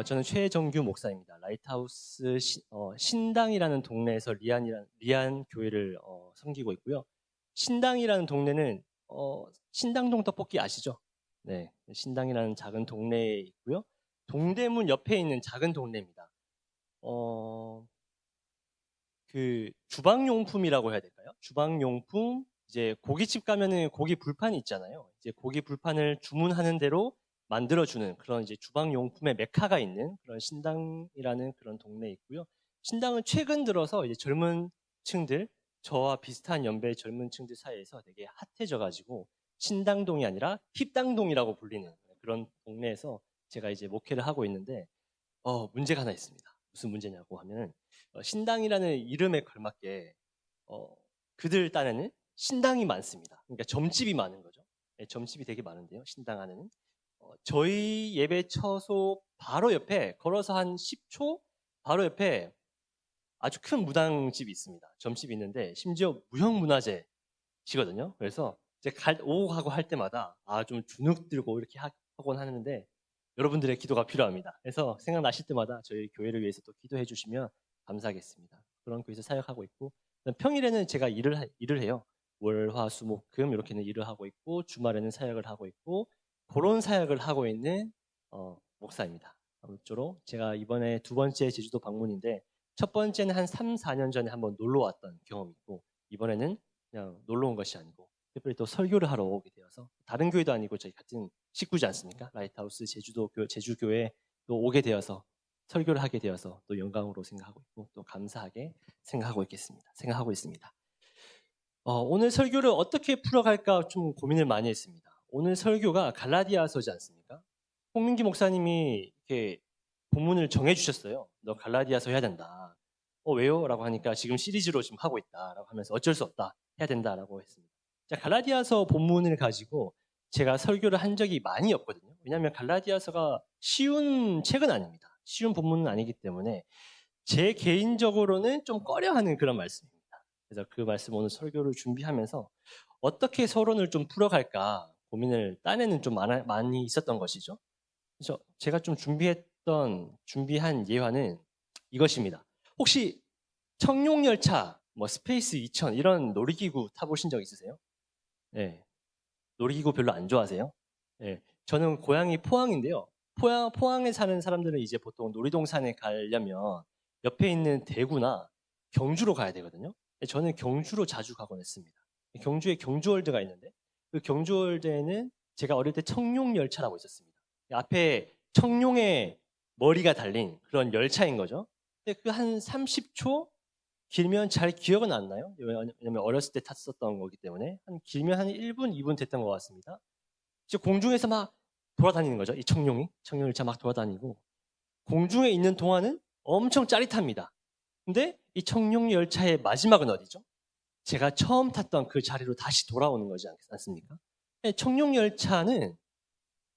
저는 최정규 목사입니다. 라이트하우스 신당이라는 동네에서 리안 교회를 섬기고 있고요. 신당이라는 동네는 신당동 떡볶이 아시죠? 네, 신당이라는 작은 동네에 있고요. 동대문 옆에 있는 작은 동네입니다. 그 주방용품이라고 해야 될까요? 주방용품, 이제 고깃집 가면은 고기 불판이 있잖아요. 이제 고기 불판을 주문하는 대로 만들어주는 그런 이제 주방용품의 메카가 있는 그런 신당이라는 그런 동네에 있고요. 신당은 최근 들어서 이제 젊은 층들, 저와 비슷한 연배의 젊은 층들 사이에서 되게 핫해져가지고 신당동이 아니라 힙당동이라고 불리는 그런 동네에서 제가 이제 목회를 하고 있는데, 문제가 하나 있습니다. 무슨 문제냐고 하면, 신당이라는 이름에 걸맞게, 그들 딴에는 신당이 많습니다. 그러니까 점집이 많은 거죠. 네, 점집이 되게 많은데요. 신당 안에는. 저희 예배 처소 바로 옆에, 걸어서 한 10초 바로 옆에 아주 큰 무당집이 있습니다. 점집이 있는데, 심지어 무형문화재시거든요. 그래서 이제 오고 가고 할 때마다, 좀 주눅 들고 이렇게 하곤 하는데, 여러분들의 기도가 필요합니다. 그래서 생각나실 때마다 저희 교회를 위해서 또 기도해 주시면 감사하겠습니다. 그런 교회에서 사역하고 있고, 평일에는 제가 일을 해요. 월, 화, 수, 목, 금 이렇게는 일을 하고 있고, 주말에는 사역을 하고 있고, 그런 사역을 하고 있는 목사입니다. 아무쪼록 제가 이번에 두 번째 제주도 방문인데, 첫 번째는 한 3, 4년 전에 한번 놀러 왔던 경험이 있고, 이번에는 그냥 놀러 온 것이 아니고 특별히 또 설교를 하러 오게 되어서, 다른 교회도 아니고 저희 같은 식구지 않습니까? 라이트하우스 제주교회 또 오게 되어서 설교를 하게 되어서 또 영광으로 생각하고 있고 또 감사하게 생각하고 있습니다. 오늘 설교를 어떻게 풀어갈까 좀 고민을 많이 했습니다. 오늘 설교가 갈라디아서지 않습니까? 홍민기 목사님이 이렇게 본문을 정해주셨어요. 너 갈라디아서 해야 된다. 왜요? 라고 하니까 지금 시리즈로 지금 하고 있다 라고 하면서 어쩔 수 없다, 해야 된다 라고 했습니다. 자, 갈라디아서 본문을 가지고 제가 설교를 한 적이 많이 없거든요. 왜냐하면 갈라디아서가 쉬운 책은 아닙니다. 쉬운 본문은 아니기 때문에 제 개인적으로는 좀 꺼려하는 그런 말씀입니다. 그래서 그 말씀 오늘 설교를 준비하면서 어떻게 서론을 좀 풀어갈까 고민을 딴에는 좀 많이 있었던 것이죠. 그래서 제가 좀 준비한 예화는 이것입니다. 혹시 청룡열차, 스페이스 2000 이런 놀이기구 타보신 적 있으세요? 네. 놀이기구 별로 안 좋아하세요? 네. 저는 고향이 포항인데요. 포항에 사는 사람들은 이제 보통 놀이동산에 가려면 옆에 있는 대구나 경주로 가야 되거든요. 저는 경주로 자주 가곤 했습니다. 경주에 경주월드가 있는데 그 경주월드에는 제가 어릴 때 청룡열차라고 있었습니다. 앞에 청룡의 머리가 달린 그런 열차인 거죠. 근데 그 한 30초 길면 잘 기억은 안 나요. 왜냐면 어렸을 때 탔었던 거기 때문에 길면 한 1분, 2분 됐던 것 같습니다. 이제 공중에서 막 돌아다니는 거죠. 이 청룡열차 막 돌아다니고 공중에 있는 동안은 엄청 짜릿합니다. 근데 이 청룡열차의 마지막은 어디죠? 제가 처음 탔던 그 자리로 다시 돌아오는 거지 않습니까? 청룡열차는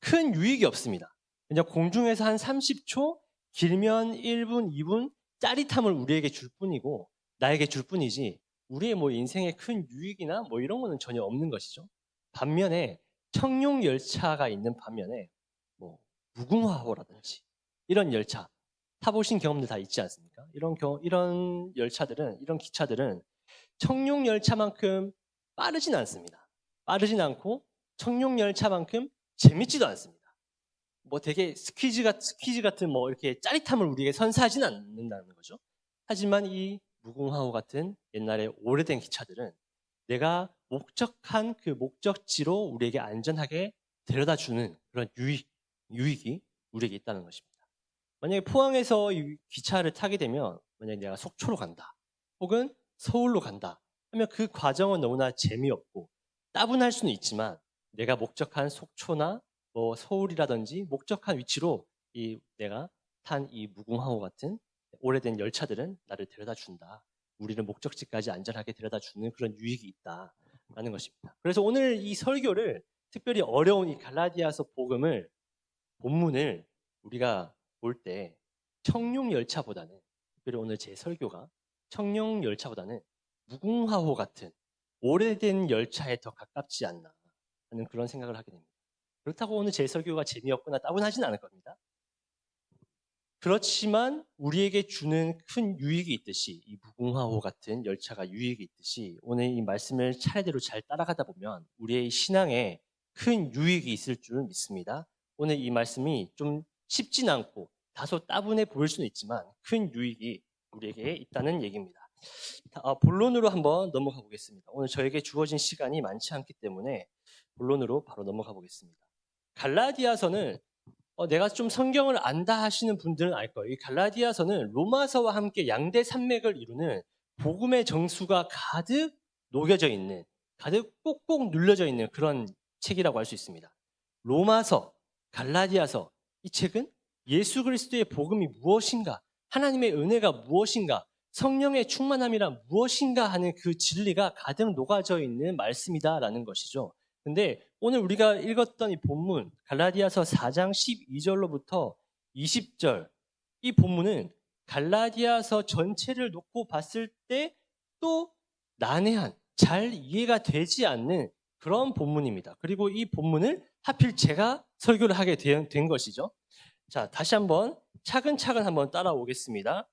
큰 유익이 없습니다. 그냥 공중에서 한 30초, 길면 1분, 2분 짜릿함을 우리에게 줄 뿐이고 나에게 줄 뿐이지 우리의 인생에 큰 유익이나 이런 거는 전혀 없는 것이죠. 반면에 청룡열차가 있는 반면에 무궁화호라든지 이런 열차 타보신 경험들 다 있지 않습니까? 이런 열차들은, 이런 기차들은 청룡열차만큼 빠르진 않습니다. 빠르진 않고 청룡열차만큼 재밌지도 않습니다. 되게 스퀴즈 같은 이렇게 짜릿함을 우리에게 선사하진 않는다는 거죠. 하지만 이 무궁화호 같은 옛날에 오래된 기차들은 내가 목적한 그 목적지로 우리에게 안전하게 데려다 주는 그런 유익이 우리에게 있다는 것입니다. 만약에 포항에서 이 기차를 타게 되면 만약에 내가 속초로 간다 혹은 서울로 간다 하면 그 과정은 너무나 재미없고 따분할 수는 있지만 내가 목적한 속초나 서울이라든지 목적한 위치로 내가 탄 이 무궁화호 같은 오래된 열차들은 나를 데려다 준다. 우리를 목적지까지 안전하게 데려다 주는 그런 유익이 있다라는 것입니다. 그래서 오늘 이 설교를 특별히 어려운 이 갈라디아서 본문을 우리가 볼 때 청룡열차보다는, 특별히 오늘 제 설교가 청룡열차보다는 무궁화호 같은 오래된 열차에 더 가깝지 않나 하는 그런 생각을 하게 됩니다. 그렇다고 오늘 제 설교가 재미없거나 따분하진 않을 겁니다. 그렇지만 우리에게 주는 큰 유익이 있듯이 이 무궁화호 같은 열차가 유익이 있듯이 오늘 이 말씀을 차례대로 잘 따라가다 보면 우리의 신앙에 큰 유익이 있을 줄 믿습니다. 오늘 이 말씀이 좀 쉽진 않고 다소 따분해 보일 수는 있지만 큰 유익이 우리에게 있다는 얘기입니다. 본론으로 한번 넘어가 보겠습니다. 오늘 저에게 주어진 시간이 많지 않기 때문에 본론으로 바로 넘어가 보겠습니다. 갈라디아서는 내가 좀 성경을 안다 하시는 분들은 알 거예요. 이 갈라디아서는 로마서와 함께 양대 산맥을 이루는 복음의 정수가 가득 녹여져 있는, 가득 꼭꼭 눌려져 있는 그런 책이라고 할 수 있습니다. 로마서, 갈라디아서, 이 책은 예수 그리스도의 복음이 무엇인가, 하나님의 은혜가 무엇인가, 성령의 충만함이란 무엇인가 하는 그 진리가 가득 녹아져 있는 말씀이다라는 것이죠. 근데 오늘 우리가 읽었던 이 본문 갈라디아서 4장 12절로부터 20절 이 본문은 갈라디아서 전체를 놓고 봤을 때 또 난해한 잘 이해가 되지 않는 그런 본문입니다. 그리고 이 본문을 하필 제가 설교를 하게 된 것이죠. 자, 다시 한번 차근차근 한번 따라오겠습니다.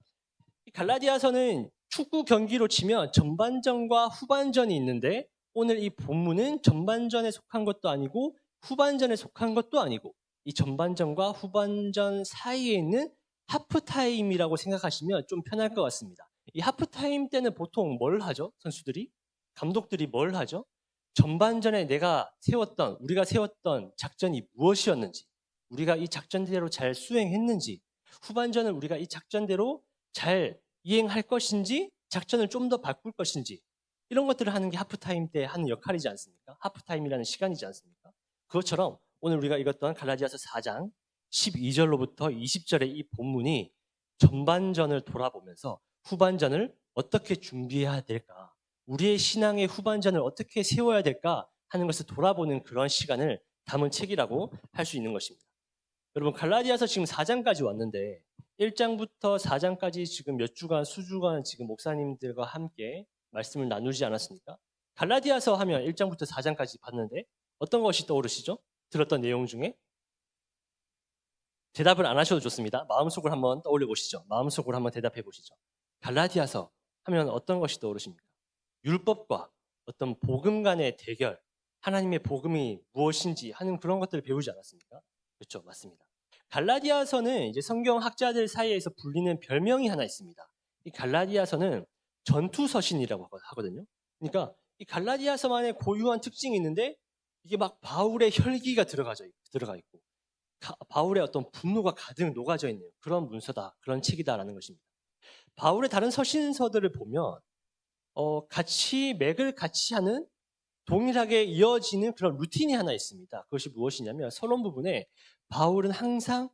갈라디아서는 축구 경기로 치면 전반전과 후반전이 있는데 오늘 이 본문은 전반전에 속한 것도 아니고 후반전에 속한 것도 아니고 이 전반전과 후반전 사이에 있는 하프타임이라고 생각하시면 좀 편할 것 같습니다. 이 하프타임 때는 보통 뭘 하죠? 선수들이? 감독들이 뭘 하죠? 전반전에 우리가 세웠던 작전이 무엇이었는지, 우리가 이 작전대로 잘 수행했는지, 후반전을 우리가 이 작전대로 잘 이행할 것인지, 작전을 좀 더 바꿀 것인지, 이런 것들을 하는 게 하프타임 때 하는 역할이지 않습니까? 하프타임이라는 시간이지 않습니까? 그것처럼 오늘 우리가 읽었던 갈라디아서 4장 12절로부터 20절의 이 본문이 전반전을 돌아보면서 후반전을 어떻게 준비해야 될까? 우리의 신앙의 후반전을 어떻게 세워야 될까? 하는 것을 돌아보는 그런 시간을 담은 책이라고 할 수 있는 것입니다. 여러분, 갈라디아서 지금 4장까지 왔는데 1장부터 4장까지 지금 몇 주간, 수주간 지금 목사님들과 함께 말씀을 나누지 않았습니까? 갈라디아서 하면 1장부터 4장까지 봤는데 어떤 것이 떠오르시죠? 들었던 내용 중에? 대답을 안 하셔도 좋습니다. 마음속으로 한번 떠올려 보시죠. 마음속으로 한번 대답해 보시죠. 갈라디아서 하면 어떤 것이 떠오르십니까? 율법과 어떤 복음 간의 대결, 하나님의 복음이 무엇인지 하는 그런 것들을 배우지 않았습니까? 그렇죠, 맞습니다. 갈라디아서는 이제 성경 학자들 사이에서 불리는 별명이 하나 있습니다. 이 갈라디아서는 전투서신이라고 하거든요. 그러니까 이 갈라디아서만의 고유한 특징이 있는데 이게 막 바울의 혈기가 들어가 있고 바울의 어떤 분노가 가득 녹아져 있는 그런 문서다, 그런 책이다라는 것입니다. 바울의 다른 서신서들을 보면 맥을 같이 하는 동일하게 이어지는 그런 루틴이 하나 있습니다. 그것이 무엇이냐면 서론 부분에 바울은 항상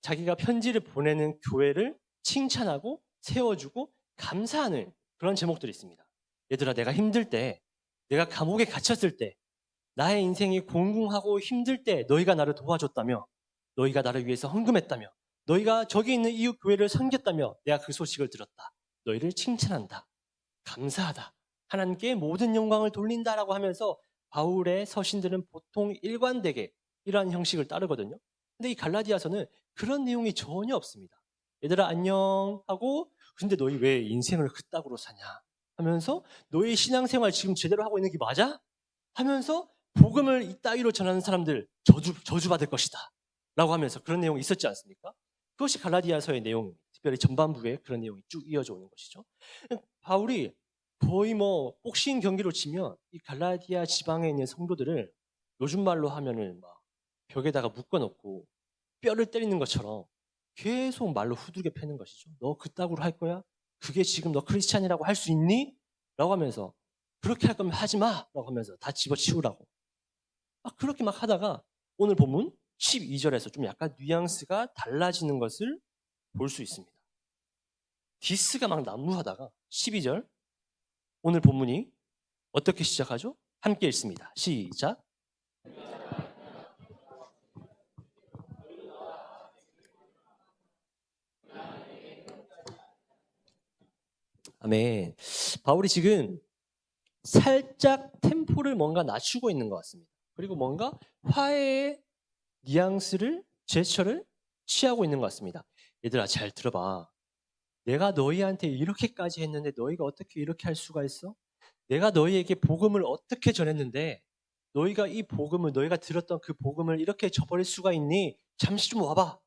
자기가 편지를 보내는 교회를 칭찬하고 세워주고 감사하는 그런 제목들이 있습니다. 얘들아, 내가 힘들 때, 내가 감옥에 갇혔을 때, 나의 인생이 공공하고 힘들 때 너희가 나를 도와줬다며, 너희가 나를 위해서 헌금했다며, 너희가 저기 있는 이웃 교회를 섬겼다며 내가 그 소식을 들었다. 너희를 칭찬한다. 감사하다. 하나님께 모든 영광을 돌린다라고 하면서 바울의 서신들은 보통 일관되게 이러한 형식을 따르거든요. 근데 이 갈라디아서는 그런 내용이 전혀 없습니다. 얘들아 안녕 하고 근데 너희 왜 인생을 그따구로 사냐 하면서 너희 신앙생활 지금 제대로 하고 있는 게 맞아? 하면서 복음을 이따위로 전하는 사람들 저주받을 것이다 라고 하면서 그런 내용이 있었지 않습니까? 그것이 갈라디아서의 내용, 특별히 전반부에 그런 내용이 쭉 이어져 오는 것이죠. 바울이 거의 복싱 경기로 치면 이 갈라디아 지방에 있는 성도들을 요즘 말로 하면은 막 벽에다가 묶어놓고 뼈를 때리는 것처럼 계속 말로 후두개 패는 것이죠. 너 그따구로 할 거야? 그게 지금 너 크리스찬이라고 할 수 있니? 라고 하면서 그렇게 할 거면 하지 마! 라고 하면서 다 집어치우라고. 그렇게 막 하다가 오늘 본문 12절에서 좀 약간 뉘앙스가 달라지는 것을 볼 수 있습니다. 디스가 막 난무하다가 12절 오늘 본문이 어떻게 시작하죠? 함께 읽습니다. 시작. 아멘. 바울이 지금 살짝 템포를 뭔가 낮추고 있는 것 같습니다. 그리고 뭔가 화해의 뉘앙스를, 제스처를 취하고 있는 것 같습니다. 얘들아, 잘 들어봐. 내가 너희한테 이렇게까지 했는데 너희가 어떻게 이렇게 할 수가 있어? 내가 너희에게 복음을 어떻게 전했는데 너희가 이 복음을, 너희가 들었던 그 복음을 이렇게 저버릴 수가 있니? 잠시 좀 와봐.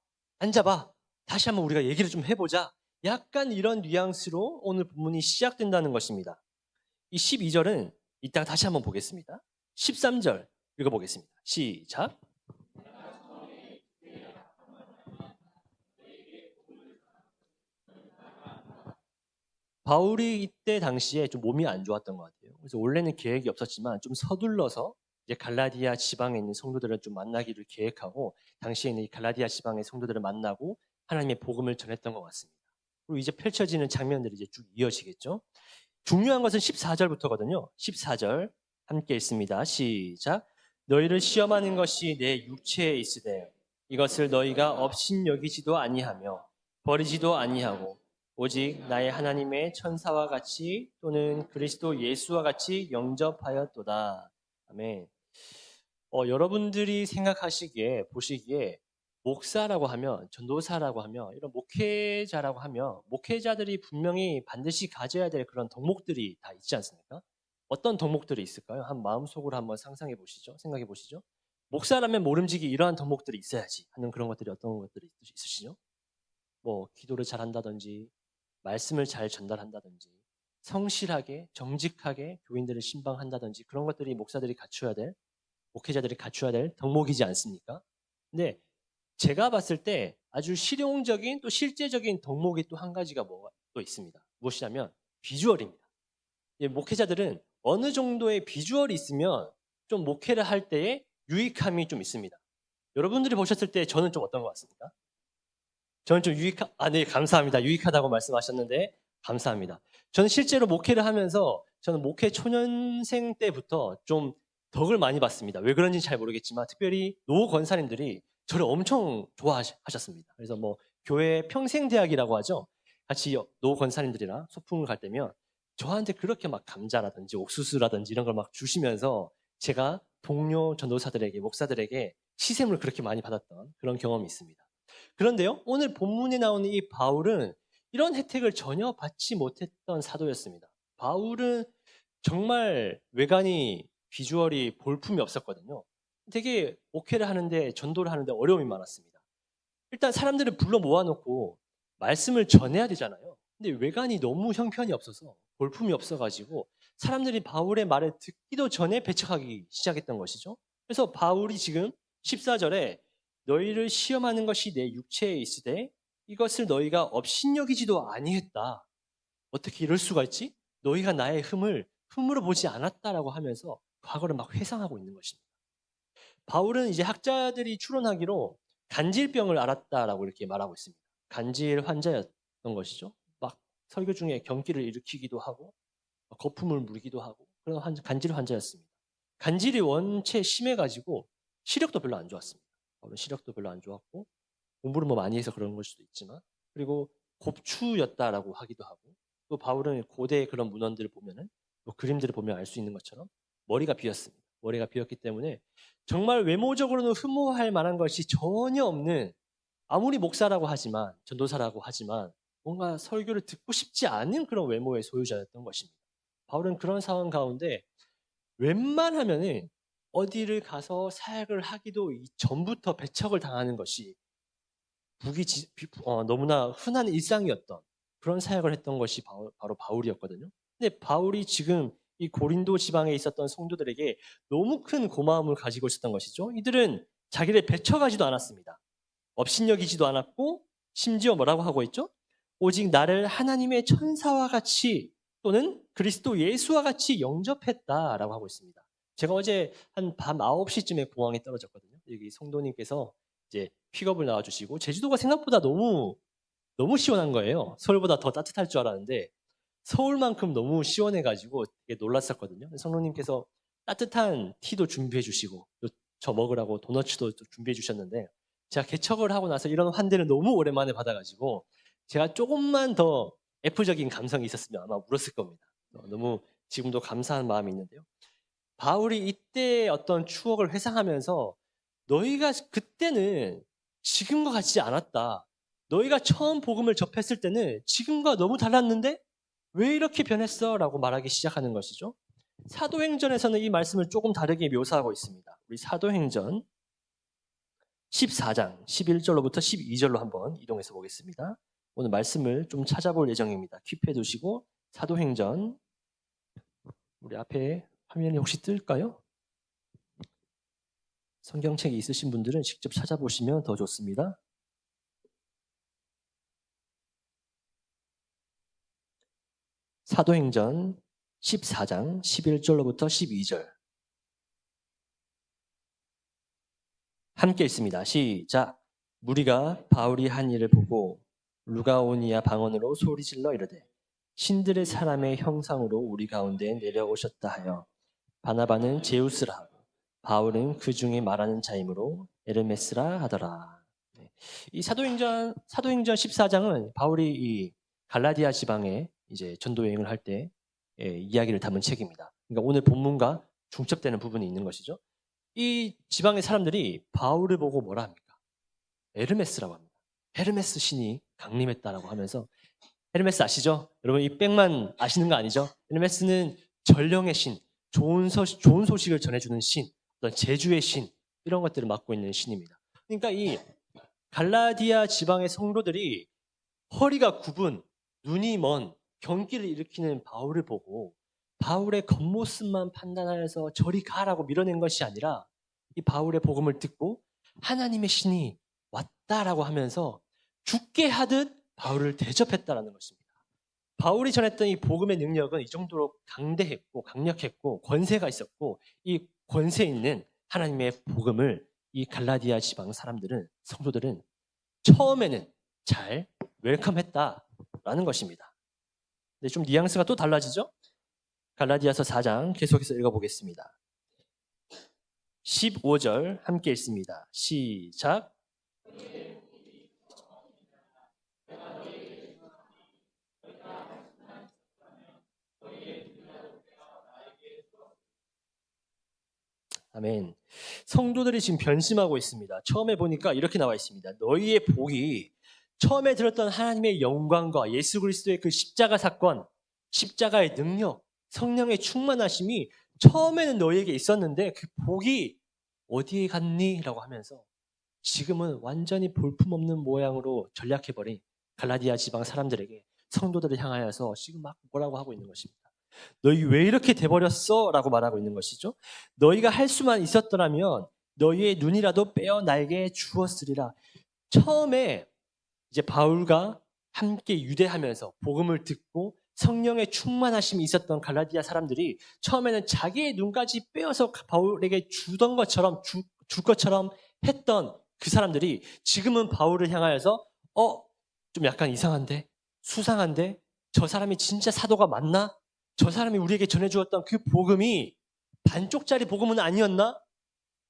앉아봐. 다시 한번 우리가 얘기를 좀 해보자. 약간 이런 뉘앙스로 오늘 본문이 시작된다는 것입니다. 이 12절은 이따가 다시 한번 보겠습니다. 13절 읽어보겠습니다. 시작. 바울이 이때 당시에 좀 몸이 안 좋았던 것 같아요. 그래서 원래는 계획이 없었지만 좀 서둘러서 이제 갈라디아 지방에 있는 성도들을 좀 만나기를 계획하고 당시에는 이 갈라디아 지방의 성도들을 만나고 하나님의 복음을 전했던 것 같습니다. 그리고 이제 펼쳐지는 장면들이 이제 쭉 이어지겠죠. 중요한 것은 14절부터거든요. 14절 함께 읽습니다. 시작. 너희를 시험하는 것이 내 육체에 있으되 이것을 너희가 업신여기지도 아니하며 버리지도 아니하고 오직 나의 하나님의 천사와 같이 또는 그리스도 예수와 같이 영접하였도다. 아멘. 여러분들이 생각하시기에 보시기에 목사라고 하면 전도사라고 하면 이런 목회자라고 하면 목회자들이 분명히 반드시 가져야 될 그런 덕목들이 다 있지 않습니까? 어떤 덕목들이 있을까요? 한 마음속으로 한번 상상해 보시죠. 생각해 보시죠. 목사라면 모름지기 이러한 덕목들이 있어야지 하는 그런 것들이 어떤 것들이 있으시죠? 뭐 기도를 잘한다든지 말씀을 잘 전달한다든지 성실하게 정직하게 교인들을 신방한다든지 그런 것들이 목사들이 갖춰야 될 목회자들이 갖춰야 될 덕목이지 않습니까? 근데 제가 봤을 때 아주 실용적인 또 실제적인 덕목이 또 한 가지가 뭐가 또 있습니다. 무엇이냐면 비주얼입니다. 목회자들은 어느 정도의 비주얼이 있으면 좀 목회를 할 때에 유익함이 좀 있습니다. 여러분들이 보셨을 때 저는 좀 어떤 것 같습니까? 저는 좀 네, 감사합니다. 유익하다고 말씀하셨는데 감사합니다. 저는 실제로 목회를 하면서 저는 목회 초년생 때부터 좀 덕을 많이 봤습니다. 왜 그런지 잘 모르겠지만 특별히 노 권사님들이 저를 엄청 좋아하셨습니다. 그래서 뭐 교회 평생대학이라고 하죠. 같이 노 권사님들이랑 소풍을 갈 때면 저한테 그렇게 막 감자라든지 옥수수라든지 이런 걸 막 주시면서 제가 동료 전도사들에게 목사들에게 시샘을 그렇게 많이 받았던 그런 경험이 있습니다. 그런데요, 오늘 본문에 나오는 이 바울은 이런 혜택을 전혀 받지 못했던 사도였습니다. 바울은 정말 외관이 비주얼이 볼품이 없었거든요. 되게 목회를 하는데 전도를 하는데 어려움이 많았습니다. 일단 사람들을 불러 모아놓고 말씀을 전해야 되잖아요. 근데 외관이 너무 형편이 없어서 볼품이 없어가지고 사람들이 바울의 말을 듣기도 전에 배척하기 시작했던 것이죠. 그래서 바울이 지금 14절에 너희를 시험하는 것이 내 육체에 있으되 이것을 너희가 업신여기지도 아니했다. 어떻게 이럴 수가 있지? 너희가 나의 흠으로 보지 않았다라고 하면서 과거를 막 회상하고 있는 것입니다. 바울은 이제 학자들이 추론하기로 간질병을 앓았다라고 이렇게 말하고 있습니다. 간질 환자였던 것이죠. 막 설교 중에 경기를 일으키기도 하고 거품을 물기도 하고 그런 간질 환자였습니다. 간질이 원체 심해가지고 시력도 별로 안 좋았습니다. 바울은 시력도 별로 안 좋았고 공부를 뭐 많이 해서 그런 걸 수도 있지만 그리고 곱추였다라고 하기도 하고 또 바울은 고대 그런 문헌들을 보면은 뭐 그림들을 보면 알 수 있는 것처럼 머리가 비었습니다. 머리가 비었기 때문에 정말 외모적으로는 흠모할 만한 것이 전혀 없는 아무리 목사라고 하지만 전도사라고 하지만 뭔가 설교를 듣고 싶지 않은 그런 외모의 소유자였던 것입니다. 바울은 그런 상황 가운데 웬만하면은 어디를 가서 사역을 하기도 전부터 배척을 당하는 것이 너무나 흔한 일상이었던 그런 사역을 했던 것이 바로 바울이었거든요. 근데 바울이 지금 이 고린도 지방에 있었던 성도들에게 너무 큰 고마움을 가지고 있었던 것이죠. 이들은 자기를 배척하지도 않았습니다. 업신여기지도 않았고 심지어 뭐라고 하고 있죠? 오직 나를 하나님의 천사와 같이 또는 그리스도 예수와 같이 영접했다라고 하고 있습니다. 제가 어제 한 밤 9시쯤에 공항에 떨어졌거든요. 여기 성도님께서 이제 픽업을 나와주시고 제주도가 생각보다 너무 시원한 거예요. 서울보다 더 따뜻할 줄 알았는데 서울만큼 너무 시원해가지고 되게 놀랐었거든요. 성도님께서 따뜻한 티도 준비해 주시고 또 저 먹으라고 도너츠도 준비해 주셨는데 제가 개척을 하고 나서 이런 환대를 너무 오랜만에 받아가지고 제가 조금만 더 F적인 감성이 있었으면 아마 울었을 겁니다. 너무 지금도 감사한 마음이 있는데요. 바울이 이때 어떤 추억을 회상하면서 너희가 그때는 지금과 같지 않았다. 너희가 처음 복음을 접했을 때는 지금과 너무 달랐는데 왜 이렇게 변했어? 라고 말하기 시작하는 것이죠. 사도행전에서는 이 말씀을 조금 다르게 묘사하고 있습니다. 우리 사도행전 14장 11절로부터 12절로 한번 이동해서 보겠습니다. 오늘 말씀을 좀 찾아볼 예정입니다. 킵해 두시고 사도행전 우리 앞에 화면이 혹시 뜰까요? 성경책이 있으신 분들은 직접 찾아보시면 더 좋습니다. 사도행전 14장 11절로부터 12절 함께 읽습니다. 시작. 무리가 바울이 한 일을 보고 루가오니아 방언으로 소리질러 이르되 신들의 사람의 형상으로 우리 가운데 내려오셨다 하여 바나바는 제우스라 하고 바울은 그 중에 말하는 자이므로 에르메스라 하더라. 이 사도행전 14장은 바울이 이 갈라디아 지방에 이제 전도 여행을 할 때 이야기를 담은 책입니다. 그러니까 오늘 본문과 중첩되는 부분이 있는 것이죠. 이 지방의 사람들이 바울을 보고 뭐라 합니까? 에르메스라고 합니다. 헤르메스 신이 강림했다라고 하면서 헤르메스 아시죠? 여러분 이 백만 아시는 거 아니죠? 헤르메스는 전령의 신, 좋은 소식을 전해주는 신, 어떤 제주의 신 이런 것들을 맡고 있는 신입니다. 그러니까 이 갈라디아 지방의 성도들이 허리가 굽은 눈이 먼 경기를 일으키는 바울을 보고 바울의 겉모습만 판단하여서 저리 가라고 밀어낸 것이 아니라 이 바울의 복음을 듣고 하나님의 신이 왔다라고 하면서 죽게 하듯 바울을 대접했다라는 것입니다. 바울이 전했던 이 복음의 능력은 이 정도로 강대했고 강력했고 권세가 있었고 이 권세 있는 하나님의 복음을 이 갈라디아 지방 사람들은 성도들은 처음에는 잘 웰컴했다라는 것입니다. 근데 좀 뉘앙스가 또 달라지죠? 갈라디아서 4장 계속해서 읽어보겠습니다. 15절 함께 읽습니다. 시작. 아멘. 성도들이 지금 변심하고 있습니다. 처음에 보니까 이렇게 나와 있습니다. 너희의 복이 처음에 들었던 하나님의 영광과 예수 그리스도의 그 십자가 사건, 십자가의 능력, 성령의 충만하심이 처음에는 너희에게 있었는데 그 복이 어디에 갔니? 라고 하면서 지금은 완전히 볼품없는 모양으로 전락해버린 갈라디아 지방 사람들에게 성도들을 향하여서 지금 막 뭐라고 하고 있는 것입니다. 너희 왜 이렇게 돼버렸어? 라고 말하고 있는 것이죠. 너희가 할 수만 있었더라면 너희의 눈이라도 빼어 나에게 주었으리라. 처음에 이제 바울과 함께 유대하면서 복음을 듣고 성령의 충만하심이 있었던 갈라디아 사람들이 처음에는 자기의 눈까지 빼어서 바울에게 주던 것처럼 줄 것처럼 했던 그 사람들이 지금은 바울을 향하여서 좀 약간 이상한데? 수상한데? 저 사람이 진짜 사도가 맞나? 저 사람이 우리에게 전해주었던 그 복음이 반쪽짜리 복음은 아니었나?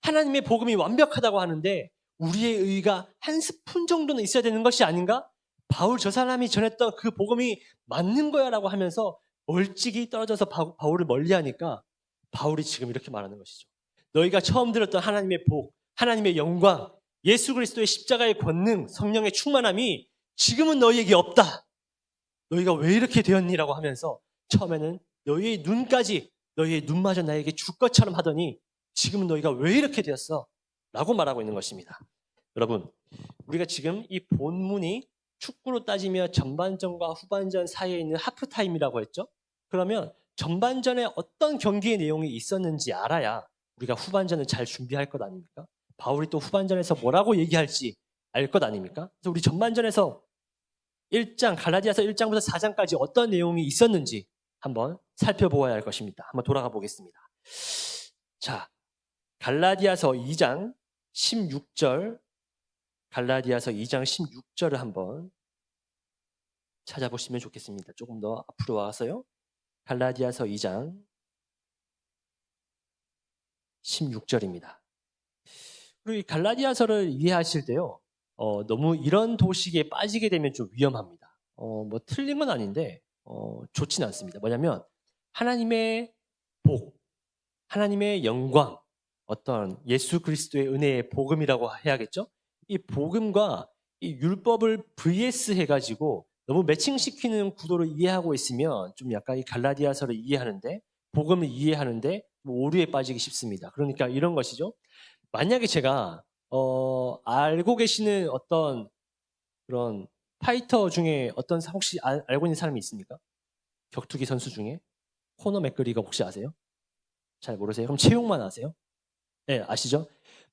하나님의 복음이 완벽하다고 하는데 우리의 의가 한 스푼 정도는 있어야 되는 것이 아닌가? 바울 저 사람이 전했던 그 복음이 맞는 거야 라고 하면서 멀찍이 떨어져서 바울을 멀리하니까 바울이 지금 이렇게 말하는 것이죠. 너희가 처음 들었던 하나님의 복, 하나님의 영광, 예수 그리스도의 십자가의 권능, 성령의 충만함이 지금은 너희에게 없다. 너희가 왜 이렇게 되었니? 라고 하면서 처음에는 너희의 눈까지 너희의 눈마저 나에게 줄 것처럼 하더니 지금은 너희가 왜 이렇게 되었어? 라고 말하고 있는 것입니다. 여러분, 우리가 지금 이 본문이 축구로 따지면 전반전과 후반전 사이에 있는 하프타임이라고 했죠? 그러면 전반전에 어떤 경기의 내용이 있었는지 알아야 우리가 후반전을 잘 준비할 것 아닙니까? 바울이 또 후반전에서 뭐라고 얘기할지 알 것 아닙니까? 그래서 우리 전반전에서 1장, 갈라디아서 1장부터 4장까지 어떤 내용이 있었는지 한번 살펴보아야 할 것입니다. 한번 돌아가 보겠습니다. 자, 갈라디아서 2장 16절, 갈라디아서 2장 16절을 한번 찾아보시면 좋겠습니다. 조금 더 앞으로 와서요. 갈라디아서 2장 16절입니다. 그리고 이 갈라디아서를 이해하실 때요. 너무 이런 도식에 빠지게 되면 좀 위험합니다. 뭐 틀린 건 아닌데 좋지는 않습니다. 뭐냐면 하나님의 복, 하나님의 영광, 어떤 예수 그리스도의 은혜의 복음이라고 해야겠죠? 이 복음과 이 율법을 vs 해가지고 너무 매칭시키는 구도를 이해하고 있으면 좀 약간 이 갈라디아서를 이해하는데 복음을 이해하는데 오류에 빠지기 쉽습니다. 그러니까 이런 것이죠. 만약에 제가 알고 계시는 어떤 그런 파이터 중에 어떤 혹시 알고 있는 사람이 있습니까? 격투기 선수 중에 코너 맥그리거 혹시 아세요? 잘 모르세요? 그럼 최용만 아세요? 네, 아시죠?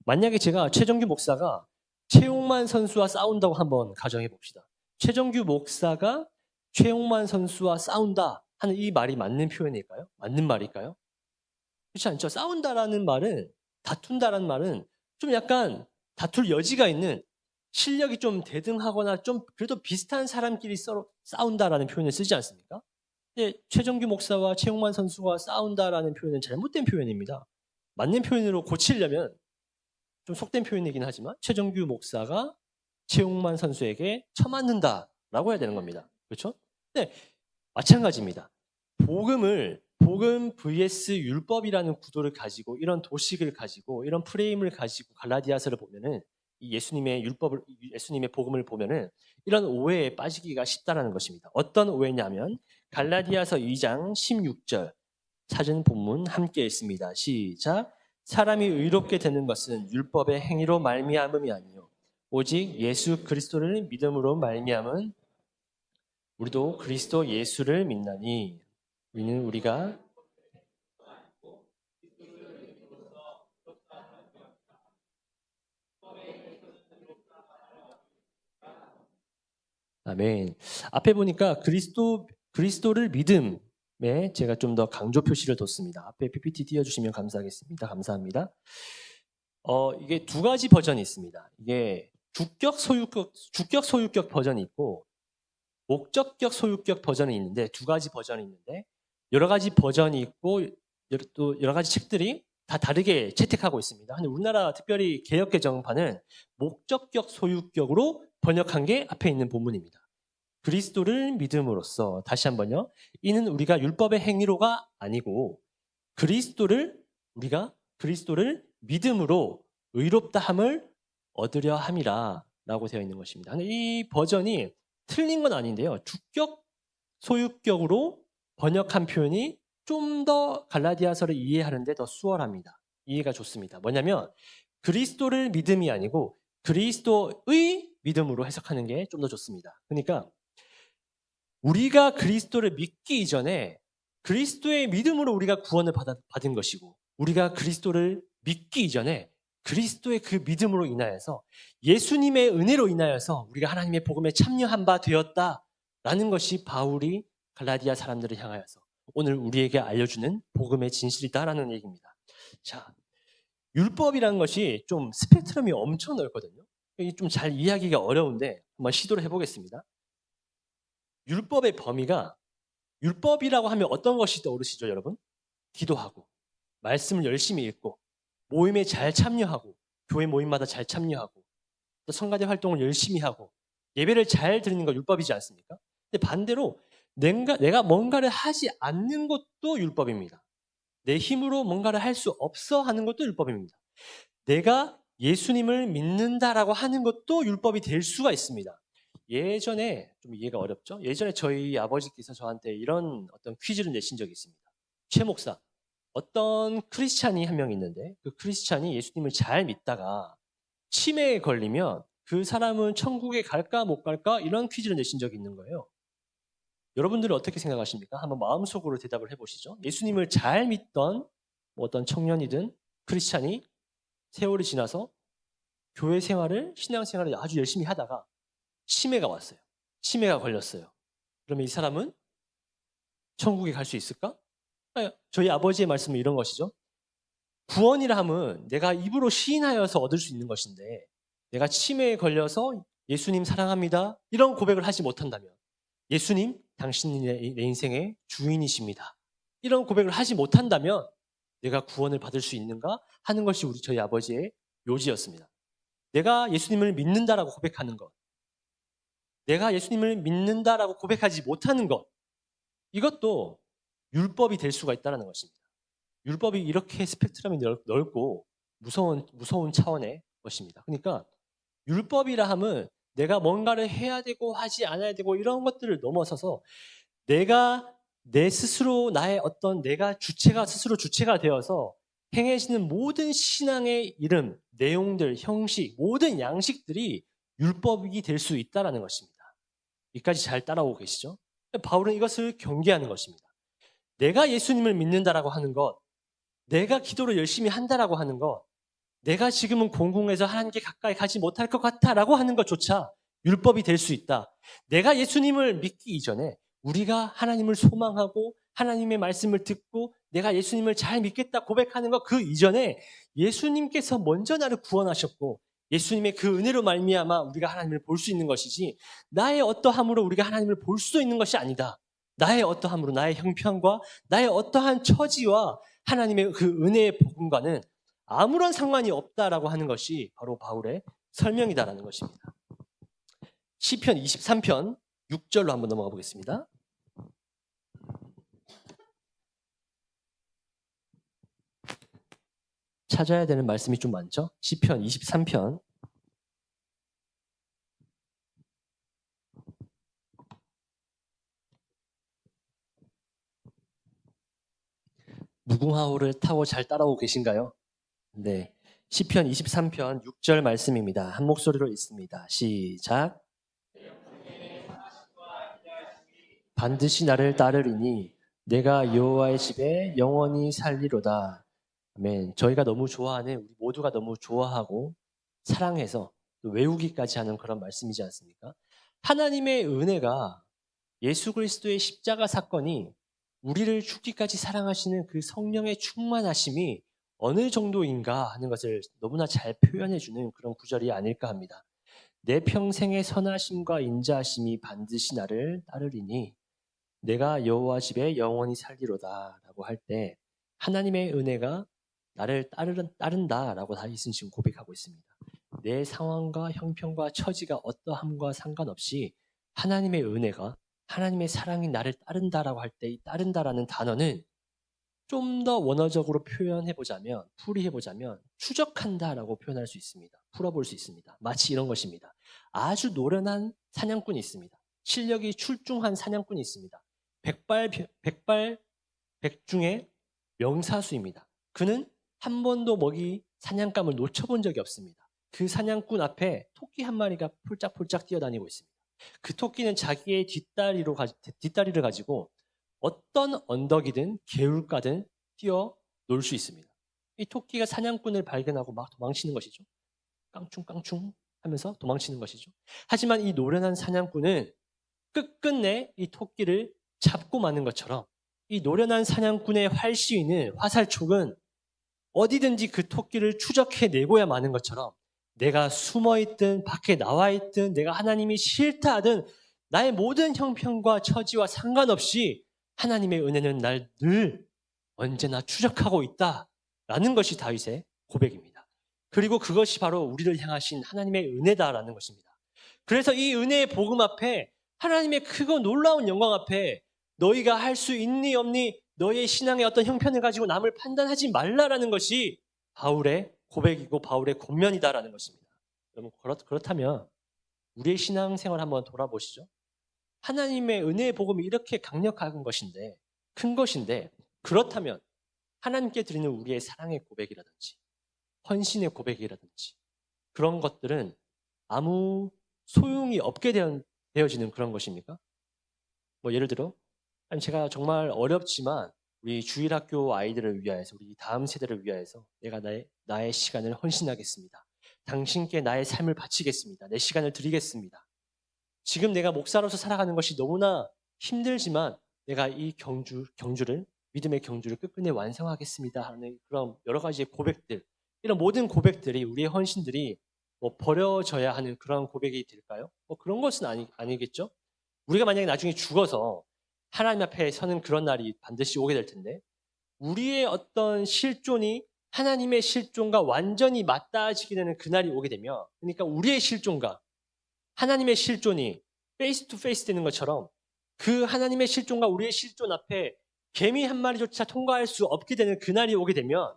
만약에 제가 최정규 목사가 최용만 선수와 싸운다고 한번 가정해 봅시다. 최정규 목사가 최용만 선수와 싸운다 하는 이 말이 맞는 표현일까요? 맞는 말일까요? 그렇지 않죠. 싸운다라는 말은, 다툰다라는 말은 좀 약간 다툴 여지가 있는, 실력이 좀 대등하거나 좀 그래도 비슷한 사람끼리 서로 싸운다라는 표현을 쓰지 않습니까? 근데 최정규 목사와 최용만 선수가 싸운다라는 표현은 잘못된 표현입니다. 맞는 표현으로 고치려면 좀 속된 표현이긴 하지만 최정규 목사가 최용만 선수에게 쳐맞는다라고 해야 되는 겁니다. 그렇죠? 네, 마찬가지입니다. 복음 vs 율법이라는 구도를 가지고 이런 도식을 가지고 이런 프레임을 가지고 갈라디아서를 보면은 이 예수님의 복음을 보면은 이런 오해에 빠지기가 쉽다라는 것입니다. 어떤 오해냐면 갈라디아서 2장 16절 찾은 본문 함께 읽습니다. 시작. 사람이 의롭게 되는 것은 율법의 행위로 말미암음이 아니요 오직 예수 그리스도를 믿음으로 말미암은 우리도 그리스도 예수를 믿나니 우리는 우리가 아멘. 앞에 보니까 그리스도를 믿음에 제가 좀 더 강조 표시를 뒀습니다. 앞에 PPT 띄워주시면 감사하겠습니다. 감사합니다. 이게 두 가지 버전이 있습니다. 이게 주격 소유격 버전이 있고 목적격 소유격 버전이 있는데 두 가지 버전이 있는데 여러 가지 버전이 있고 또 여러 가지 책들이 다 다르게 채택하고 있습니다. 근데 우리나라 특별히 개역개정판은 목적격 소유격으로 번역한 게 앞에 있는 본문입니다. 그리스도를 믿음으로써 다시 한번요. 이는 우리가 율법의 행위로가 아니고 우리가 그리스도를 믿음으로 의롭다함을 얻으려 함이라 라고 되어 있는 것입니다. 근데 이 버전이 틀린 건 아닌데요. 주격 소유격으로 번역한 표현이 좀 더 갈라디아서를 이해하는데 더 수월합니다. 이해가 좋습니다. 뭐냐면 그리스도를 믿음이 아니고 그리스도의 믿음으로 해석하는 게 좀 더 좋습니다. 그러니까 우리가 그리스도를 믿기 이전에 그리스도의 믿음으로 우리가 구원을 받은 것이고 우리가 그리스도를 믿기 이전에 그리스도의 그 믿음으로 인하여서 예수님의 은혜로 인하여서 우리가 하나님의 복음에 참여한 바 되었다라는 것이 바울이 갈라디아 사람들을 향하여서 오늘 우리에게 알려주는 복음의 진실이다라는 얘기입니다. 자, 율법이라는 것이 좀 스펙트럼이 엄청 넓거든요. 이게 좀 잘 이해하기가 어려운데 한번 시도를 해보겠습니다. 율법의 범위가 율법이라고 하면 어떤 것이 떠오르시죠, 여러분? 기도하고 말씀을 열심히 읽고 모임에 잘 참여하고 교회 모임마다 잘 참여하고 또 성가대 활동을 열심히 하고 예배를 잘 드리는 거 율법이지 않습니까? 근데 반대로 내가 뭔가를 하지 않는 것도 율법입니다. 내 힘으로 뭔가를 할 수 없어 하는 것도 율법입니다. 내가 예수님을 믿는다라고 하는 것도 율법이 될 수가 있습니다. 예전에 좀 이해가 어렵죠? 예전에 저희 아버지께서 저한테 이런 어떤 퀴즈를 내신 적이 있습니다. 최 목사, 어떤 크리스찬이 한 명 있는데 그 크리스찬이 예수님을 잘 믿다가 치매에 걸리면 그 사람은 천국에 갈까 못 갈까 이런 퀴즈를 내신 적이 있는 거예요. 여러분들은 어떻게 생각하십니까? 한번 마음속으로 대답을 해보시죠. 예수님을 잘 믿던 어떤 청년이든 크리스찬이 세월이 지나서 교회 생활을 신앙생활을 아주 열심히 하다가 치매가 왔어요. 치매가 걸렸어요. 그러면 이 사람은 천국에 갈 수 있을까? 저희 아버지의 말씀은 이런 것이죠. 구원이라 함은 내가 입으로 시인하여서 얻을 수 있는 것인데 내가 치매에 걸려서 예수님 사랑합니다. 이런 고백을 하지 못한다면 예수님 당신이 내 인생의 주인이십니다. 이런 고백을 하지 못한다면 내가 구원을 받을 수 있는가 하는 것이 저희 아버지의 요지였습니다. 내가 예수님을 믿는다라고 고백하는 것, 내가 예수님을 믿는다라고 고백하지 못하는 것, 이것도 율법이 될 수가 있다는 것입니다. 율법이 이렇게 스펙트럼이 넓고 무서운 차원의 것입니다. 그러니까 율법이라 함은 내가 뭔가를 해야 되고 하지 않아야 되고 이런 것들을 넘어서서 내가 내 스스로 내가 스스로 주체가 되어서 행해지는 모든 신앙의 이름, 내용들, 형식, 모든 양식들이 율법이 될 수 있다는 것입니다. 여기까지 잘 따라오고 계시죠? 바울은 이것을 경계하는 것입니다. 내가 예수님을 믿는다라고 하는 것, 내가 기도를 열심히 한다라고 하는 것, 내가 지금은 공공에서 하나님께 가까이 가지 못할 것 같다라고 하는 것조차 율법이 될 수 있다. 내가 예수님을 믿기 이전에 우리가 하나님을 소망하고 하나님의 말씀을 듣고 내가 예수님을 잘 믿겠다 고백하는 것 그 이전에 예수님께서 먼저 나를 구원하셨고 예수님의 그 은혜로 말미암아 우리가 하나님을 볼 수 있는 것이지 나의 어떠함으로 우리가 하나님을 볼 수도 있는 것이 아니다. 나의 어떠함으로 나의 형편과 나의 어떠한 처지와 하나님의 그 은혜의 복음과는 아무런 상관이 없다라고 하는 것이 바로 바울의 설명이다라는 것입니다. 시편 23편 6절로 한번 넘어가 보겠습니다. 찾아야 되는 말씀이 좀 많죠? 시편 23편 무궁화호를 타고 잘 따라오고 계신가요? 네. 시편 23편 6절 말씀입니다. 한 목소리로 읽습니다. 시작. 반드시 나를 따르리니 내가 여호와의 집에 영원히 살리로다. 아멘. 저희가 너무 좋아하는 우리 모두가 너무 좋아하고 사랑해서 또 외우기까지 하는 그런 말씀이지 않습니까? 하나님의 은혜가 예수 그리스도의 십자가 사건이 우리를 죽기까지 사랑하시는 그 성령의 충만하심이 어느 정도인가 하는 것을 너무나 잘 표현해주는 그런 구절이 아닐까 합니다. 내 평생의 선하심과 인자하심이 반드시 나를 따르리니 내가 여호와 집에 영원히 살리로다 라고 할 때 하나님의 은혜가 나를 따른다라고 다윗은 지금 고백하고 있습니다. 내 상황과 형편과 처지가 어떠함과 상관없이 하나님의 은혜가 하나님의 사랑이 나를 따른다라고 할 때 이 따른다라는 단어는 좀 더 원어적으로 표현해보자면 풀이해보자면 추적한다라고 표현할 수 있습니다. 풀어볼 수 있습니다. 마치 이런 것입니다. 아주 노련한 사냥꾼이 있습니다. 실력이 출중한 사냥꾼이 있습니다. 백발백중의 명사수입니다. 그는 한 번도 먹이 사냥감을 놓쳐본 적이 없습니다. 그 사냥꾼 앞에 토끼 한 마리가 폴짝폴짝 뛰어다니고 있습니다. 그 토끼는 자기의 뒷다리를 가지고 어떤 언덕이든 개울가든 뛰어 놀 수 있습니다. 이 토끼가 사냥꾼을 발견하고 막 도망치는 것이죠. 깡충깡충 하면서 도망치는 것이죠. 하지만 이 노련한 사냥꾼은 끝끝내 이 토끼를 잡고 마는 것처럼 이 노련한 사냥꾼의 활시위는 화살촉은 어디든지 그 토끼를 추적해내고야 마는 것처럼 내가 숨어있든 밖에 나와있든 내가 하나님이 싫다 하든 나의 모든 형편과 처지와 상관없이 하나님의 은혜는 날 늘 언제나 추적하고 있다라는 것이 다윗의 고백입니다. 그리고 그것이 바로 우리를 향하신 하나님의 은혜다라는 것입니다. 그래서 이 은혜의 복음 앞에 하나님의 크고 놀라운 영광 앞에 너희가 할 수 있니 없니 너의 신앙의 어떤 형편을 가지고 남을 판단하지 말라라는 것이 바울의 고백이고 바울의 권면이다라는 것입니다. 여러분 그렇다면 우리의 신앙생활 한번 돌아보시죠. 하나님의 은혜의 복음이 이렇게 강력한 것인데 큰 것인데 그렇다면 하나님께 드리는 우리의 사랑의 고백이라든지 헌신의 고백이라든지 그런 것들은 아무 소용이 없게 되어지는 그런 것입니까? 뭐 예를 들어 제가 정말 어렵지만 우리 주일학교 아이들을 위하여서 우리 다음 세대를 위하여서 내가 나의 시간을 헌신하겠습니다. 당신께 나의 삶을 바치겠습니다. 내 시간을 드리겠습니다. 지금 내가 목사로서 살아가는 것이 너무나 힘들지만 내가 이 경주를 믿음의 경주를 끝끝내 완성하겠습니다 하는 그런 여러 가지의 고백들 이런 모든 고백들이 우리의 헌신들이 뭐 버려져야 하는 그런 고백이 될까요? 뭐 그런 것은 아니겠죠? 우리가 만약에 나중에 죽어서 하나님 앞에 서는 그런 날이 반드시 오게 될 텐데 우리의 어떤 실존이 하나님의 실존과 완전히 맞닿아지게 되는 그날이 오게 되면 그러니까 우리의 실존과 하나님의 실존이 페이스 투 페이스 되는 것처럼 그 하나님의 실존과 우리의 실존 앞에 개미 한 마리조차 통과할 수 없게 되는 그날이 오게 되면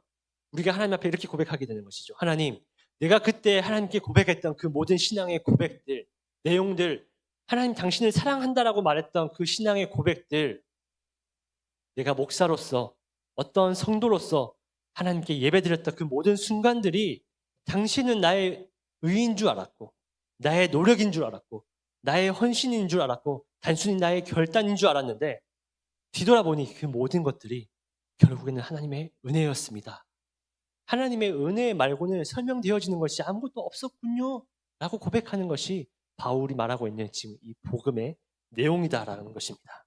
우리가 하나님 앞에 이렇게 고백하게 되는 것이죠. 하나님, 내가 그때 하나님께 고백했던 그 모든 신앙의 고백들, 내용들, 하나님 당신을 사랑한다라고 말했던 그 신앙의 고백들, 내가 목사로서 어떤 성도로서 하나님께 예배드렸던 그 모든 순간들이 당신은 나의 의인 줄 알았고, 나의 노력인 줄 알았고, 나의 헌신인 줄 알았고, 단순히 나의 결단인 줄 알았는데 뒤돌아보니 그 모든 것들이 결국에는 하나님의 은혜였습니다. 하나님의 은혜 말고는 설명되어지는 것이 아무것도 없었군요 라고 고백하는 것이 바울이 말하고 있는 지금 이 복음의 내용이다라는 것입니다.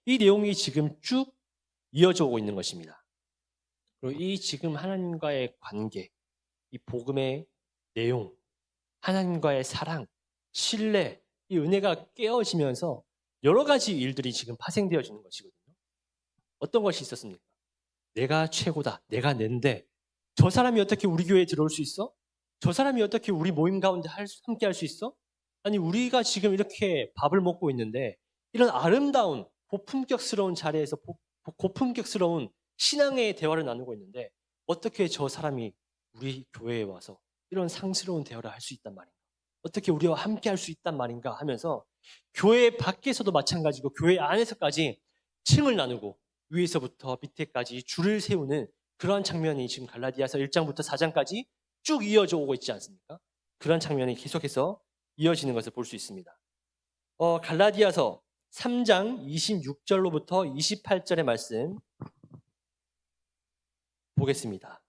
이 내용이 지금 쭉 이어져 오고 있는 것입니다. 그리고 이 지금 하나님과의 관계, 이 복음의 내용, 하나님과의 사랑, 신뢰, 이 은혜가 깨어지면서 여러 가지 일들이 지금 파생되어지는 것이거든요. 어떤 것이 있었습니까? 내가 최고다, 내가 낸데 저 사람이 어떻게 우리 교회에 들어올 수 있어? 저 사람이 어떻게 우리 모임 가운데 함께 할 수 있어? 아니 우리가 지금 이렇게 밥을 먹고 있는데 이런 아름다운 고품격스러운 자리에서 고품격스러운 신앙의 대화를 나누고 있는데 어떻게 저 사람이 우리 교회에 와서 이런 상스러운 대화를 할 수 있단 말인가? 어떻게 우리와 함께 할 수 있단 말인가 하면서 교회 밖에서도 마찬가지고 교회 안에서까지 층을 나누고 위에서부터 밑에까지 줄을 세우는 그러한 장면이 지금 갈라디아서 1장부터 4장까지 쭉 이어져 오고 있지 않습니까? 그런 장면이 계속해서 이어지는 것을 볼 수 있습니다. 갈라디아서 3장 26절로부터 28절의 말씀 보겠습니다.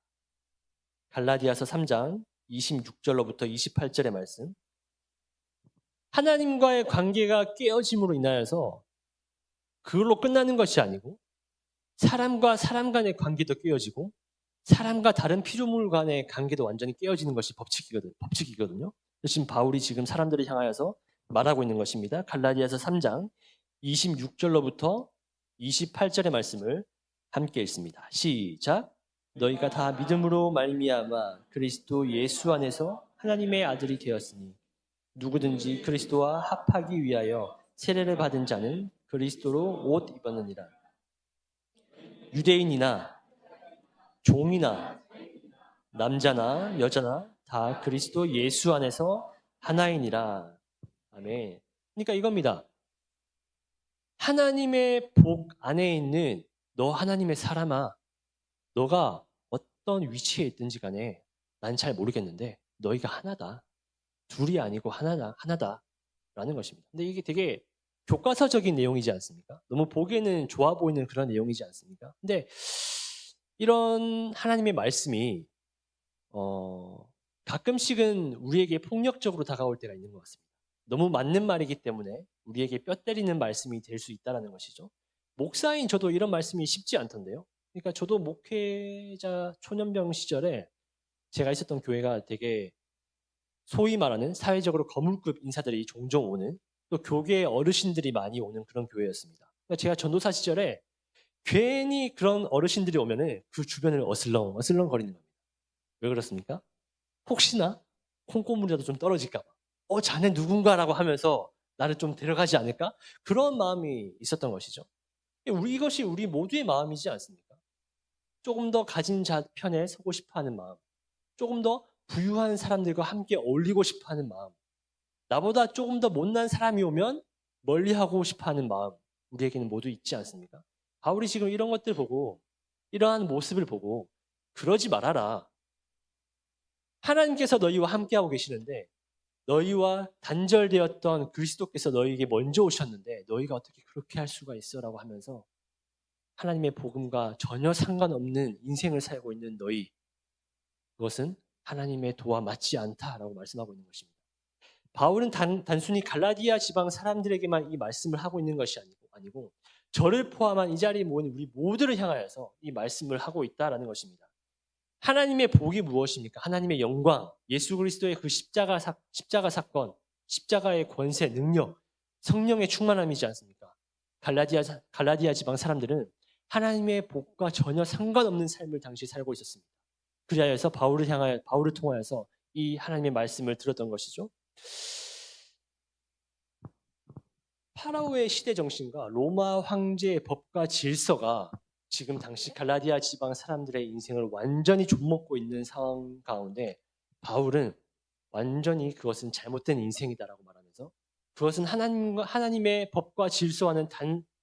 갈라디아서 3장 26절로부터 28절의 말씀. 하나님과의 관계가 깨어짐으로 인하여서 그걸로 끝나는 것이 아니고 사람과 사람 간의 관계도 깨어지고 사람과 다른 피조물 간의 관계도 완전히 깨어지는 것이 법칙이거든요. 지금 바울이 지금 사람들을 향하여서 말하고 있는 것입니다. 갈라디아서 3장 26절로부터 28절의 말씀을 함께 읽습니다. 시작. 너희가 다 믿음으로 말미암아 그리스도 예수 안에서 하나님의 아들이 되었으니 누구든지 그리스도와 합하기 위하여 세례를 받은 자는 그리스도로 옷 입었느니라. 유대인이나 종이나 남자나 여자나 다 그리스도 예수 안에서 하나이니라. 아멘. 그러니까 이겁니다. 하나님의 복 안에 있는 너 하나님의 사람아, 너가 어떤 위치에 있든지 간에 난 잘 모르겠는데 너희가 하나다. 둘이 아니고 하나다라는 것입니다. 근데 이게 되게 교과서적인 내용이지 않습니까? 너무 보기에는 좋아 보이는 그런 내용이지 않습니까? 근데 이런 하나님의 말씀이 가끔씩은 우리에게 폭력적으로 다가올 때가 있는 것 같습니다. 너무 맞는 말이기 때문에 우리에게 뼈 때리는 말씀이 될 수 있다는 것이죠. 목사인 저도 이런 말씀이 쉽지 않던데요. 그러니까 저도 목회자 초년병 시절에 제가 있었던 교회가 되게 소위 말하는 사회적으로 거물급 인사들이 종종 오는 또 교계 어르신들이 많이 오는 그런 교회였습니다. 그러니까 제가 전도사 시절에 괜히 그런 어르신들이 오면은 그 주변을 어슬렁 거리는 겁니다. 왜 그렇습니까? 혹시나 콩고물이라도 좀 떨어질까 봐. 자네 누군가라고 하면서 나를 좀 데려가지 않을까? 그런 마음이 있었던 것이죠. 이것이 우리 모두의 마음이지 않습니까? 조금 더 가진 자 편에 서고 싶어하는 마음, 조금 더 부유한 사람들과 함께 어울리고 싶어하는 마음, 나보다 조금 더 못난 사람이 오면 멀리하고 싶어하는 마음, 우리에게는 모두 있지 않습니까? 바울이 지금 이런 것들 보고 이러한 모습을 보고 그러지 말아라. 하나님께서 너희와 함께하고 계시는데 너희와 단절되었던 그리스도께서 너희에게 먼저 오셨는데 너희가 어떻게 그렇게 할 수가 있어라고 하면서 하나님의 복음과 전혀 상관없는 인생을 살고 있는 너희, 그것은 하나님의 도와 맞지 않다라고 말씀하고 있는 것입니다. 바울은 단순히 갈라디아 지방 사람들에게만 이 말씀을 하고 있는 것이 아니고 저를 포함한 이 자리에 모인 우리 모두를 향하여서 이 말씀을 하고 있다라는 것입니다. 하나님의 복이 무엇입니까? 하나님의 영광, 예수 그리스도의 그 십자가 사건, 십자가의 권세, 능력, 성령의 충만함이지 않습니까? 갈라디아 지방 사람들은 하나님의 복과 전혀 상관없는 삶을 당시 살고 있었습니다. 그리하여서 바울을 통하여서 이 하나님의 말씀을 들었던 것이죠. 파라오의 시대 정신과 로마 황제의 법과 질서가 지금 당시 갈라디아 지방 사람들의 인생을 완전히 좀먹고 있는 상황 가운데 바울은 완전히 그것은 잘못된 인생이다라고 말하면서 그것은 하나님의 법과 질서와는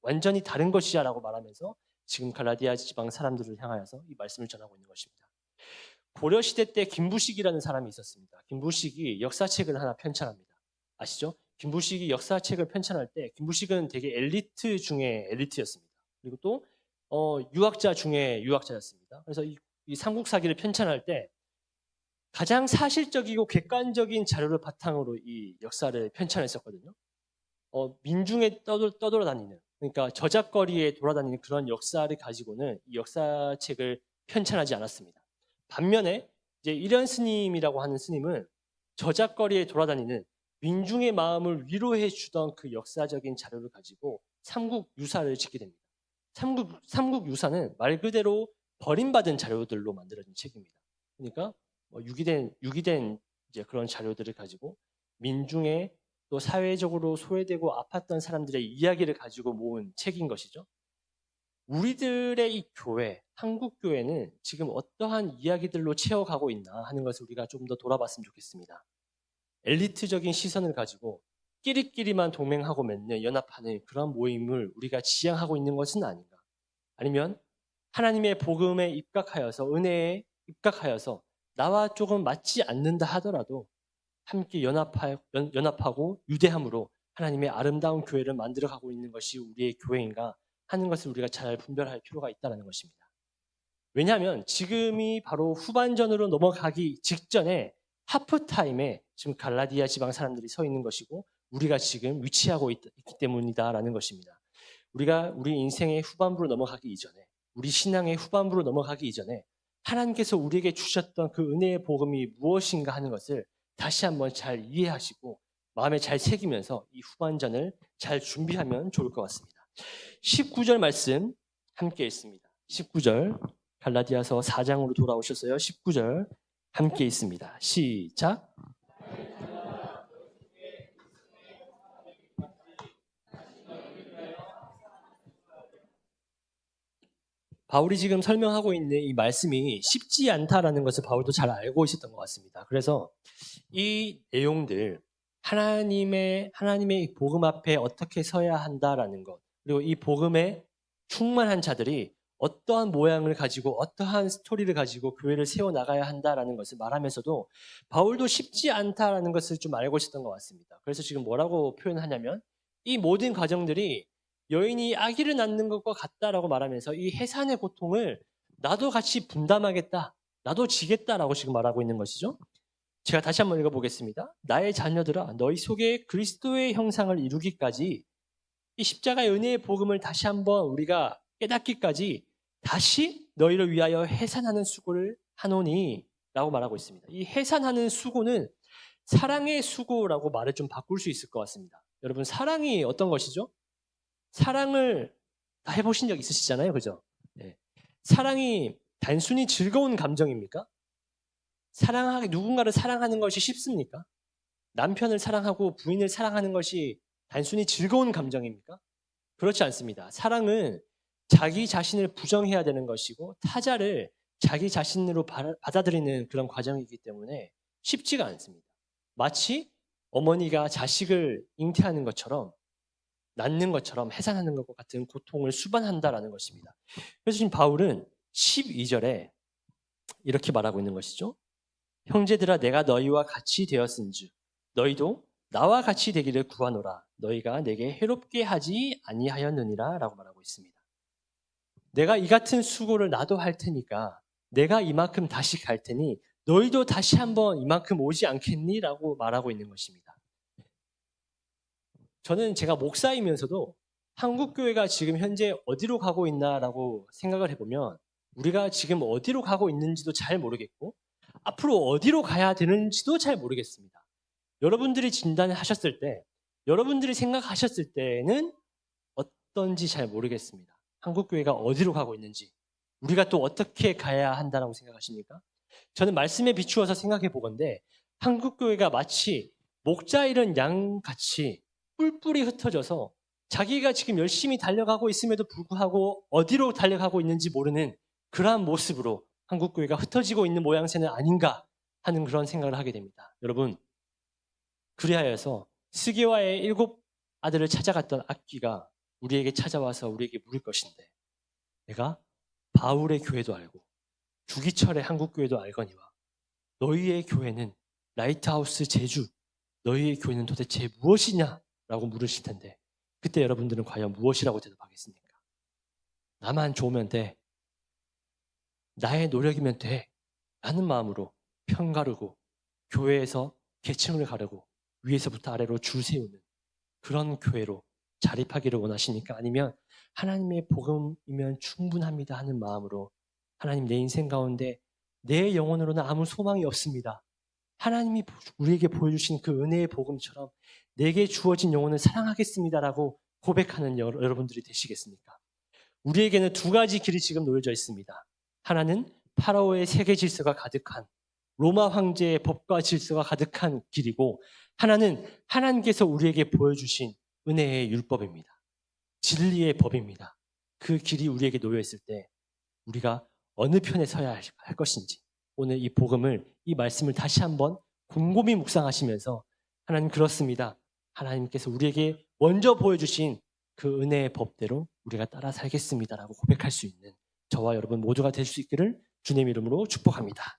완전히 다른 것이야라고 말하면서 지금 갈라디아 지방 사람들을 향하여서 이 말씀을 전하고 있는 것입니다. 고려 시대 때 김부식이라는 사람이 있었습니다. 김부식이 역사책을 하나 편찬합니다. 아시죠? 김부식이 역사책을 편찬할 때 김부식은 되게 엘리트 중에 엘리트였습니다. 그리고 또 유학자 중에 유학자였습니다. 그래서 이 삼국사기를 편찬할 때 가장 사실적이고 객관적인 자료를 바탕으로 이 역사를 편찬했었거든요. 민중에 떠돌아다니는, 그러니까 저작거리에 돌아다니는 그런 역사를 가지고는 이 역사책을 편찬하지 않았습니다. 반면에 이제 일현 스님이라고 하는 스님은 저작거리에 돌아다니는 민중의 마음을 위로해 주던 그 역사적인 자료를 가지고 삼국유사를 짓게 됩니다. 삼국유사는 말 그대로 버림받은 자료들로 만들어진 책입니다. 그러니까 유기된 이제 그런 자료들을 가지고 민중의 또 사회적으로 소외되고 아팠던 사람들의 이야기를 가지고 모은 책인 것이죠. 우리들의 이 교회, 한국 교회는 지금 어떠한 이야기들로 채워가고 있나 하는 것을 우리가 좀 더 돌아봤으면 좋겠습니다. 엘리트적인 시선을 가지고 끼리끼리만 동맹하고 맺는 연합하는 그런 모임을 우리가 지향하고 있는 것은 아닌가? 아니면 하나님의 복음에 입각하여서 은혜에 입각하여서 나와 조금 맞지 않는다 하더라도 함께 연합하고 유대함으로 하나님의 아름다운 교회를 만들어가고 있는 것이 우리의 교회인가 하는 것을 우리가 잘 분별할 필요가 있다는 것입니다. 왜냐하면 지금이 바로 후반전으로 넘어가기 직전에 하프타임에 지금 갈라디아 지방 사람들이 서 있는 것이고 우리가 지금 위치하고 있기 때문이다라는 것입니다. 우리가 우리 인생의 후반부로 넘어가기 이전에, 우리 신앙의 후반부로 넘어가기 이전에 하나님께서 우리에게 주셨던 그 은혜의 복음이 무엇인가 하는 것을 다시 한번 잘 이해하시고 마음에 잘 새기면서 이 후반전을 잘 준비하면 좋을 것 같습니다. 19절 말씀 함께 있습니다. 19절 갈라디아서 4장으로 돌아오셨어요. 19절 함께 있습니다. 시작. 바울이 지금 설명하고 있는 이 말씀이 쉽지 않다라는 것을 바울도 잘 알고 있었던 것 같습니다. 그래서 이 내용들, 하나님의 복음 앞에 어떻게 서야 한다라는 것, 그리고 이 복음에 충만한 자들이 어떠한 모양을 가지고 어떠한 스토리를 가지고 교회를 세워나가야 한다라는 것을 말하면서도 바울도 쉽지 않다라는 것을 좀 알고 있었던 것 같습니다. 그래서 지금 뭐라고 표현하냐면 이 모든 과정들이 여인이 아기를 낳는 것과 같다라고 말하면서 이 해산의 고통을 나도 같이 분담하겠다, 나도 지겠다라고 지금 말하고 있는 것이죠. 제가 다시 한번 읽어보겠습니다. 나의 자녀들아, 너희 속에 그리스도의 형상을 이루기까지 이 십자가의 은혜의 복음을 다시 한번 우리가 깨닫기까지 다시 너희를 위하여 해산하는 수고를 하노니 라고 말하고 있습니다. 이 해산하는 수고는 사랑의 수고라고 말을 좀 바꿀 수 있을 것 같습니다. 여러분, 사랑이 어떤 것이죠? 사랑을 다 해보신 적 있으시잖아요, 그죠? 네. 사랑이 단순히 즐거운 감정입니까? 누군가를 사랑하는 것이 쉽습니까? 남편을 사랑하고 부인을 사랑하는 것이 단순히 즐거운 감정입니까? 그렇지 않습니다. 사랑은 자기 자신을 부정해야 되는 것이고 타자를 자기 자신으로 받아들이는 그런 과정이기 때문에 쉽지가 않습니다. 마치 어머니가 자식을 잉태하는 것처럼 낳는 것처럼 해산하는 것과 같은 고통을 수반한다라는 것입니다. 그래서 지금 바울은 12절에 이렇게 말하고 있는 것이죠. 형제들아, 내가 너희와 같이 되었은즉 너희도 나와 같이 되기를 구하노라. 너희가 내게 해롭게 하지 아니하였느니라 라고 말하고 있습니다. 내가 이 같은 수고를 나도 할 테니까 내가 이만큼 다시 갈 테니 너희도 다시 한번 이만큼 오지 않겠니? 라고 말하고 있는 것입니다. 저는 제가 목사이면서도 한국교회가 지금 현재 어디로 가고 있나라고 생각을 해보면 우리가 지금 어디로 가고 있는지도 잘 모르겠고 앞으로 어디로 가야 되는지도 잘 모르겠습니다. 여러분들이 진단을 하셨을 때, 여러분들이 생각하셨을 때는 어떤지 잘 모르겠습니다. 한국교회가 어디로 가고 있는지, 우리가 또 어떻게 가야 한다고 생각하십니까? 저는 말씀에 비추어서 생각해 보건대 한국교회가 마치 목자 잃은 양같이 뿔뿔이 흩어져서 자기가 지금 열심히 달려가고 있음에도 불구하고 어디로 달려가고 있는지 모르는 그러한 모습으로 한국교회가 흩어지고 있는 모양새는 아닌가 하는 그런 생각을 하게 됩니다. 여러분, 그리하여서 스게와의 7 아들을 찾아갔던 악귀가 우리에게 찾아와서 우리에게 물을 것인데, 내가 바울의 교회도 알고 주기철의 한국교회도 알거니와 너희의 교회는 라이트하우스 제주, 너희의 교회는 도대체 무엇이냐? 라고 물으실 텐데, 그때 여러분들은 과연 무엇이라고 대답하겠습니까? 나만 좋으면 돼. 나의 노력이면 돼. 라는 마음으로 편가르고 교회에서 계층을 가르고 위에서부터 아래로 줄 세우는 그런 교회로 자립하기를 원하십니까? 아니면 하나님의 복음이면 충분합니다 하는 마음으로, 하나님, 내 인생 가운데 내 영혼으로는 아무 소망이 없습니다. 하나님이 우리에게 보여주신 그 은혜의 복음처럼 내게 주어진 영혼을 사랑하겠습니다라고 고백하는 여러분들이 되시겠습니까? 우리에게는 2가지 길이 지금 놓여져 있습니다. 하나는 파라오의 세계 질서가 가득한 로마 황제의 법과 질서가 가득한 길이고, 하나는 하나님께서 우리에게 보여주신 은혜의 율법입니다. 진리의 법입니다. 그 길이 우리에게 놓여 있을 때 우리가 어느 편에 서야 할 것인지, 오늘 이 복음을, 이 말씀을 다시 한번 곰곰이 묵상하시면서, 하나님, 그렇습니다. 하나님께서 우리에게 먼저 보여주신 그 은혜의 법대로 우리가 따라 살겠습니다라고 고백할 수 있는 저와 여러분 모두가 될 수 있기를 주님 이름으로 축복합니다.